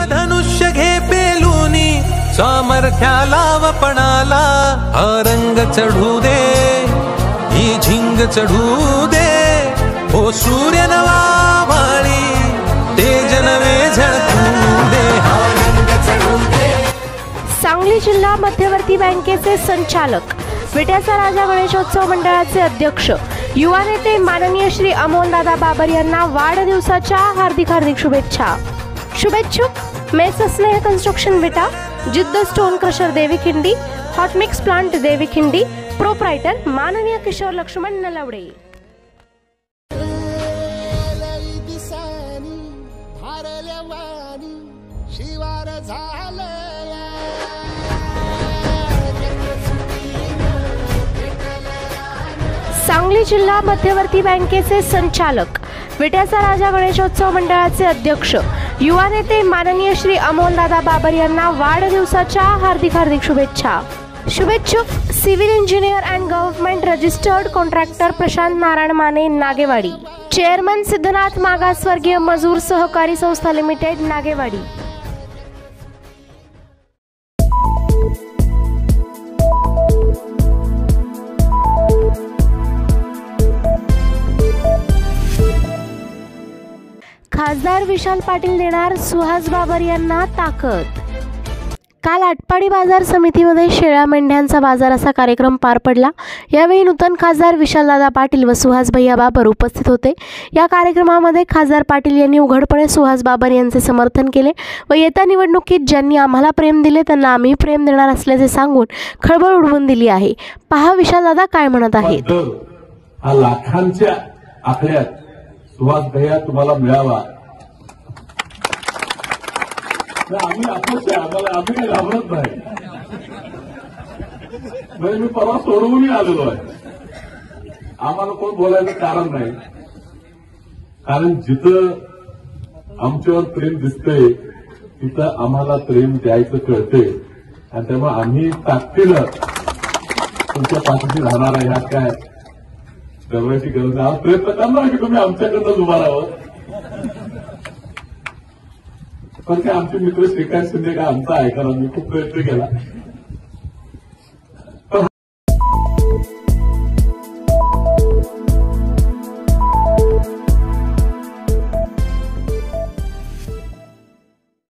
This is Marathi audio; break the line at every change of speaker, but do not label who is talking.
धनुष्य घे पेलूनी सामर्थ्याला वपणाला हा रंग चढू दे ही झिंग चढू दे ओ सूर्य नवा माळी तेज नवे झळकू दे हा रंग चढू दे।
सांगली जिल्हा मध्यवर्ती बँकेचे संचालक विट्याचा राजा गणेशोत्सव मंडळाचे अध्यक्ष युवा नेते माननीय श्री अमोलदादा बाबर यांना वाढदिवसाच्या हार्दिक शुभेच्छा। शुभेच्छुक मेस स्नेह construction Vita, Jidd stone crusher Devikhindi, hot mix plant Devikhindi, proprietor माननीय किशोर लक्ष्मण नलवडे। सांगली जिल्हा मध्यवर्ती बँकेचे संचालक विट्याचा राजा गणेशोत्सव मंडळाचे अध्यक्ष युवा नेते माननीय श्री अमोलदादा बाबर यांना वाढदिवसाच्या हार्दिक शुभेच्छा। शुभेच्छुक civil engineer and government registered contractor Prashant Narayan Mane Nagewadi, chairman Siddhanath मागासवर्गीय मजूर सहकारी संस्था लिमिटेड नागेवाडी। खासदार विशाल पाटील देणार सुहास बाबर यांना ताकद। काल आटपाडी बाजार समितीमध्ये शेळ्या मेंढ्यांचा बाजार असा कार्यक्रम पार पडला। यावेळी नूतन खासदार विशालदादा पाटील व सुहास भैया बाबर उपस्थित होते। या कार्यक्रमामध्ये खासदार पाटील यांनी उघडपणे सुहास बाबर यांचे समर्थन केले व येत्या निवडणुकीत ज्यांनी आम्हाला प्रेम दिले त्यांना आम्ही प्रेम देणार असल्याचे सांगून खळबळ उडवून दिली आहे। पहा विशालदादा काय म्हणत आहेत।
हा लाखांच्या आकड्यात सुहास भैया तुम्हाला मिळावा, आम्ही अपक्ष आम्हाला आम्ही काही घाबरत नाही। मी परवा सोडवूनही आलेलो आहे, आम्हाला कोण बोलायचं कारण नाही, कारण जिथं आमच्यावर प्रेम दिसतंय तिथं आम्हाला प्रेम द्यायचं कळते आणि त्यामुळे आम्ही ताकदीनं तुमच्या पाठीशी राहणार आहे। ह्यात काय करण्याची गरज नाही, प्रयत्न करणार की तुम्ही आमच्याकडनं उभा राहावं। पण काय आमचे मित्र श्रीकांत शिंदे का आमचा ऐकायला मी खूप प्रयत्न केला,